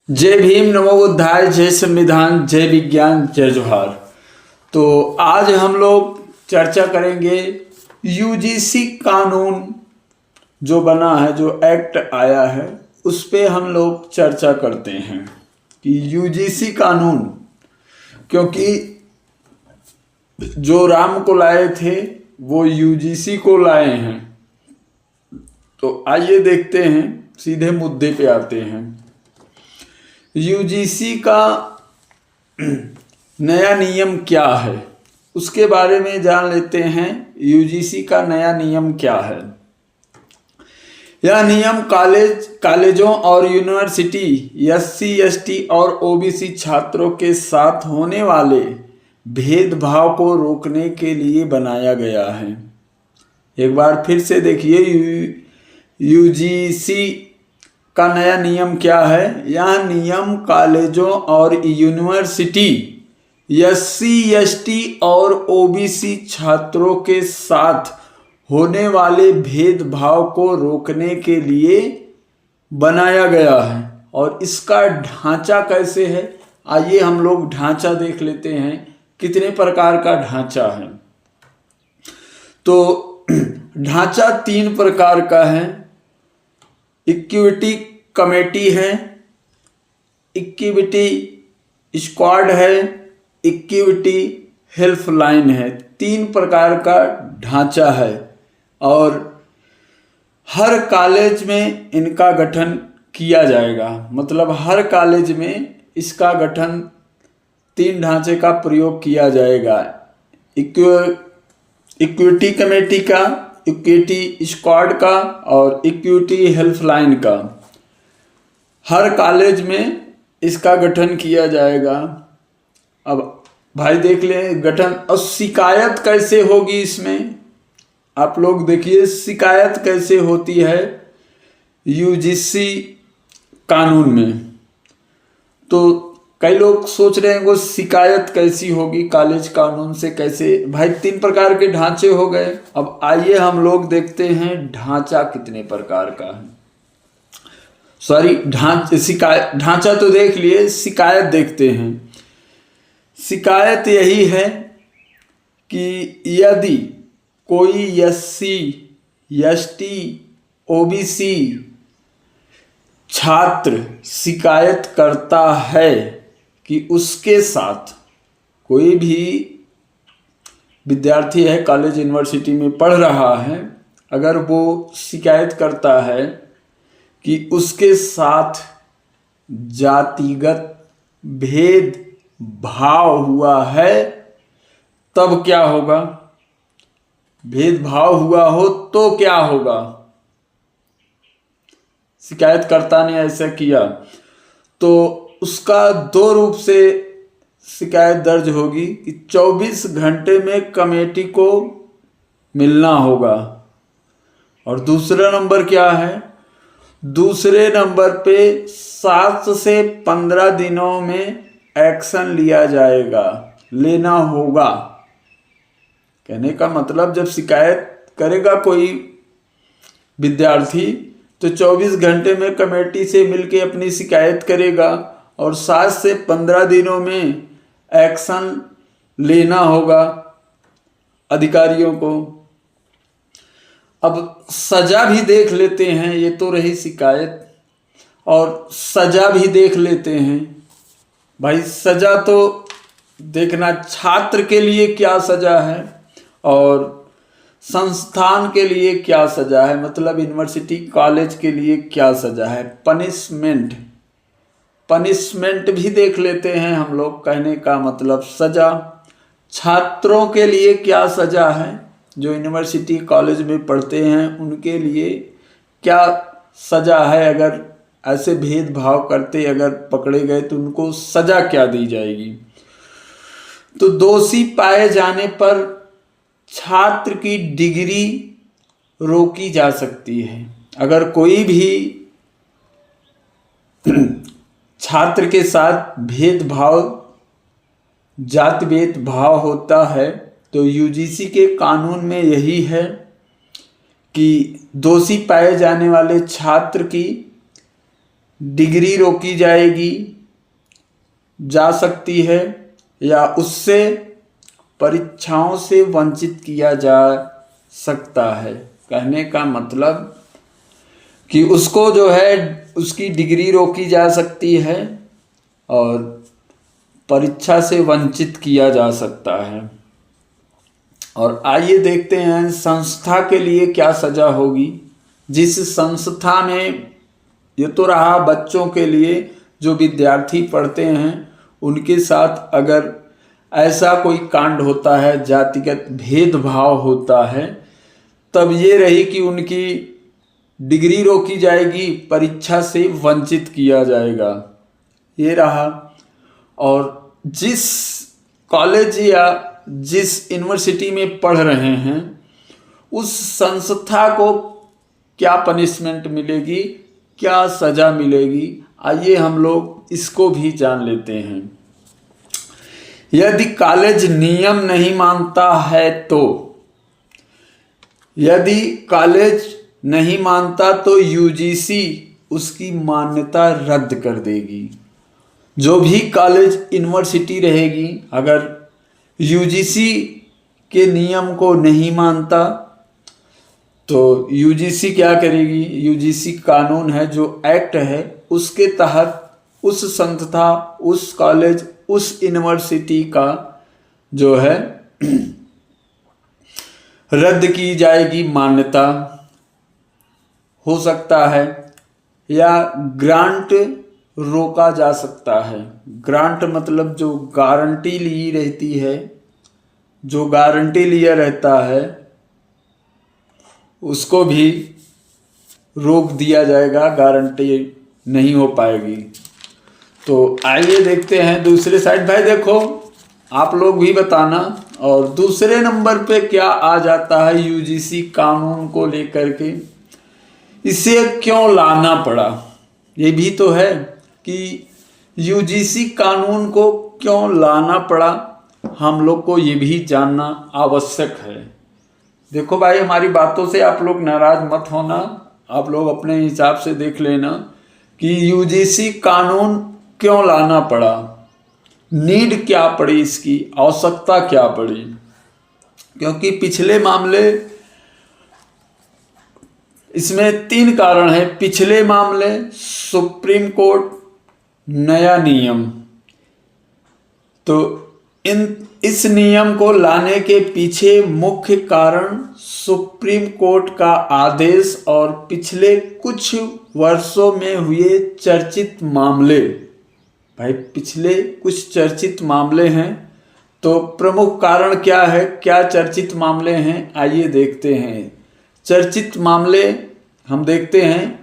जय भीम, नमो बुद्धाय, जय संविधान, जय विज्ञान, जय जोहार। तो आज हम लोग चर्चा करेंगे यूजीसी कानून जो बना है, जो एक्ट आया है, उस पे हम लोग चर्चा करते हैं कि यूजीसी कानून, क्योंकि जो राम को लाए थे वो यूजीसी को लाए हैं। तो आइए देखते हैं, सीधे मुद्दे पे आते हैं। यूजीसी का नया नियम क्या है उसके बारे में जान लेते हैं। यूजीसी का नया नियम क्या है? यह नियम कॉलेजों और यूनिवर्सिटी एससी एसटी और ओबीसी छात्रों के साथ होने वाले भेदभाव को रोकने के लिए बनाया गया है। एक बार फिर से देखिए, यूजीसी का नया नियम क्या है? यह नियम कॉलेजों और यूनिवर्सिटी एससी एसटी और ओबीसी छात्रों के साथ होने वाले भेदभाव को रोकने के लिए बनाया गया है। और इसका ढांचा कैसे है? आइए हम लोग ढांचा देख लेते हैं, कितने प्रकार का ढांचा है। तो ढांचा 3 प्रकार का है। इक्विटी कमेटी है, इक्विटी स्क्वाड है, इक्विटी हेल्पलाइन है। 3 प्रकार का ढांचा है और हर कॉलेज में इनका गठन किया जाएगा। मतलब हर कॉलेज में इसका गठन 3 ढांचे का प्रयोग किया जाएगा। इक्विटी कमेटी का, इक्विटी स्क्वाड का और इक्विटी हेल्पलाइन का। हर कॉलेज में इसका गठन किया जाएगा। अब भाई देख लें गठन। और शिकायत कैसे होगी इसमें? आप लोग देखिए शिकायत कैसे होती है यूजीसी कानून में। तो कई लोग सोच रहे हैं वो शिकायत कैसी होगी कॉलेज कानून से, कैसे? भाई 3 प्रकार के ढांचे हो गए। अब आइए हम लोग देखते हैं ढांचा कितने प्रकार का है। सॉरी, ढांचा तो देख लिए, शिकायत देखते हैं। शिकायत यही है कि यदि कोई एससी एसटी ओबीसी छात्र शिकायत करता है कि उसके साथ कोई भी विद्यार्थी है, कॉलेज यूनिवर्सिटी में पढ़ रहा है, अगर वो शिकायत करता है कि उसके साथ जातिगत भेदभाव हुआ है, तब क्या होगा? भेदभाव हुआ हो तो क्या होगा? शिकायतकर्ता ने ऐसा किया तो उसका 2 रूप से शिकायत दर्ज होगी कि 24 घंटे में कमेटी को मिलना होगा। और दूसरा नंबर क्या है? दूसरे नंबर पे 7 से 15 दिनों में एक्शन लिया जाएगा, लेना होगा। कहने का मतलब जब शिकायत करेगा कोई विद्यार्थी तो 24 घंटे में कमेटी से मिलके अपनी शिकायत करेगा और 7 से 15 दिनों में एक्शन लेना होगा अधिकारियों को। अब सजा भी देख लेते हैं। ये तो रही शिकायत, और सजा भी देख लेते हैं। भाई सजा तो देखना, छात्र के लिए क्या सजा है और संस्थान के लिए क्या सजा है, मतलब यूनिवर्सिटी कॉलेज के लिए क्या सजा है। पनिशमेंट भी देख लेते हैं हम लोग। कहने का मतलब सजा। छात्रों के लिए क्या सजा है, जो यूनिवर्सिटी कॉलेज में पढ़ते हैं उनके लिए क्या सजा है, अगर ऐसे भेदभाव करते अगर पकड़े गए तो उनको सजा क्या दी जाएगी। तो दोषी पाए जाने पर छात्र की डिग्री रोकी जा सकती है। अगर कोई भी छात्र के साथ भेदभाव, जाति भेदभाव होता है तो यूजीसी के कानून में यही है कि दोषी पाए जाने वाले छात्र की डिग्री रोकी जा सकती है या उससे परीक्षाओं से वंचित किया जा सकता है। कहने का मतलब कि उसको जो है उसकी डिग्री रोकी जा सकती है और परीक्षा से वंचित किया जा सकता है। और आइए देखते हैं संस्था के लिए क्या सजा होगी। जिस संस्था में, ये तो रहा बच्चों के लिए जो विद्यार्थी पढ़ते हैं, उनके साथ अगर ऐसा कोई कांड होता है, जातिगत भेदभाव होता है, तब ये रही कि उनकी डिग्री रोकी जाएगी, परीक्षा से वंचित किया जाएगा, ये रहा। और जिस कॉलेज या जिस यूनिवर्सिटी में पढ़ रहे हैं, उस संस्था को क्या पनिशमेंट मिलेगी, क्या सजा मिलेगी, आइए हम लोग इसको भी जान लेते हैं। यदि कॉलेज नियम नहीं मानता है तो, यदि कॉलेज नहीं मानता तो यूजीसी उसकी मान्यता रद्द कर देगी। जो भी कॉलेज यूनिवर्सिटी रहेगी, अगर यूजीसी के नियम को नहीं मानता तो यूजीसी क्या करेगी, यूजीसी कानून है, जो एक्ट है, उसके तहत उस संस्था, उस कॉलेज, उस यूनिवर्सिटी का जो है रद्द की जाएगी मान्यता। हो सकता है या ग्रांट रोका जा सकता है। ग्रांट मतलब जो गारंटी ली रहती है, जो गारंटी लिया रहता है, उसको भी रोक दिया जाएगा, गारंटी नहीं हो पाएगी। तो आइए देखते हैं दूसरे साइड। भाई देखो, आप लोग भी बताना। और दूसरे नंबर पे क्या आ जाता है यूजीसी कानून को लेकर के, इसे क्यों लाना पड़ा, ये भी तो है कि यूजीसी कानून को क्यों लाना पड़ा, हम लोग को ये भी जानना आवश्यक है। देखो भाई, हमारी बातों से आप लोग नाराज मत होना, आप लोग अपने हिसाब से देख लेना कि यूजीसी कानून क्यों लाना पड़ा, नीड क्या पड़ी, इसकी आवश्यकता क्या पड़ी। क्योंकि पिछले मामले, इसमें 3 कारण है। पिछले मामले, सुप्रीम कोर्ट, नया नियम। तो इस नियम को लाने के पीछे मुख्य कारण सुप्रीम कोर्ट का आदेश और पिछले कुछ वर्षों में हुए चर्चित मामले। भाई पिछले कुछ चर्चित मामले हैं, तो प्रमुख कारण क्या है, क्या चर्चित मामले हैं, आइए देखते हैं। चर्चित मामले हम देखते हैं।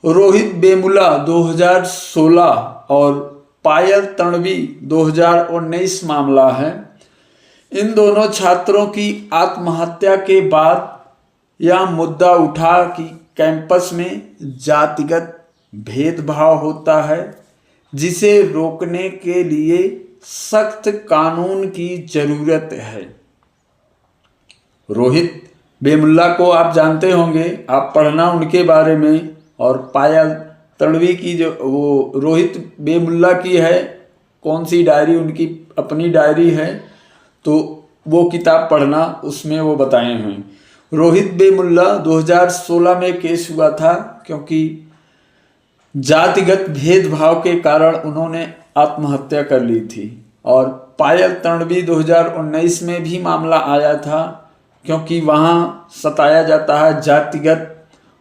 रोहित वेमुला 2016 और पायल तन्वी 2019 मामला है। इन दोनों छात्रों की आत्महत्या के बाद यह मुद्दा उठा कि कैंपस में जातिगत भेदभाव होता है, जिसे रोकने के लिए सख्त कानून की जरूरत है। रोहित वेमुला को आप जानते होंगे, आप पढ़ना उनके बारे में। और पायल तन्वी की जो वो रोहित वेमुला की है, कौन सी डायरी, उनकी अपनी डायरी है, तो वो किताब पढ़ना, उसमें वो बताए हैं। रोहित वेमुला 2016 में केस हुआ था, क्योंकि जातिगत भेदभाव के कारण उन्होंने आत्महत्या कर ली थी। और पायल तन्वी 2019 में भी मामला आया था, क्योंकि वहाँ सताया जाता है, जातिगत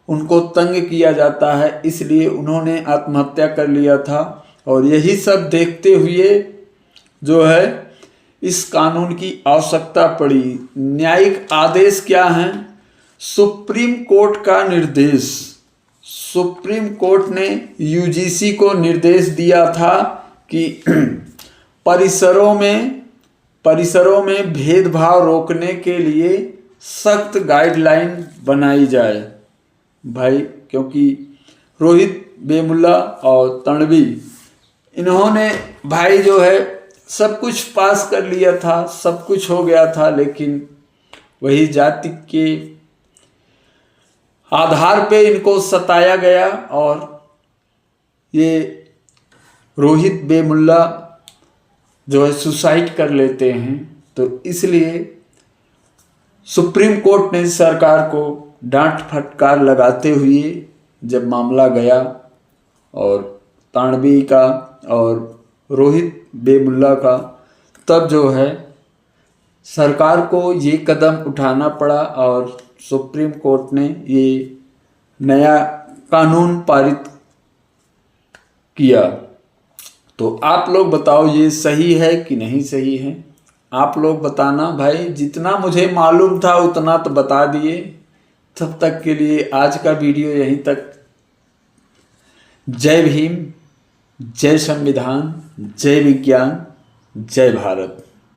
उनको तंग किया जाता है, इसलिए उन्होंने आत्महत्या कर लिया था। और यही सब देखते हुए जो है इस कानून की आवश्यकता पड़ी। न्यायिक आदेश क्या है, सुप्रीम कोर्ट का निर्देश। सुप्रीम कोर्ट ने यूजीसी को निर्देश दिया था कि परिसरों में भेदभाव रोकने के लिए सख्त गाइडलाइन बनाई जाए। भाई क्योंकि रोहित वेमुला और तन्वी, इन्होंने भाई जो है सब कुछ पास कर लिया था, सब कुछ हो गया था, लेकिन वही जाति के आधार पे इनको सताया गया और ये रोहित वेमुल्ला जो है सुसाइड कर लेते हैं। तो इसलिए सुप्रीम कोर्ट ने सरकार को डांट फटकार लगाते हुए जब मामला गया और तानवी का और रोहित वेमुल्ला का, तब जो है सरकार को ये कदम उठाना पड़ा और सुप्रीम कोर्ट ने ये नया कानून पारित किया। तो आप लोग बताओ ये सही है कि नहीं सही है, आप लोग बताना भाई। जितना मुझे मालूम था उतना तो बता दिए। तब तक के लिए आज का वीडियो यहीं तक। जय भीम, जय संविधान, जय विज्ञान, जय भारत।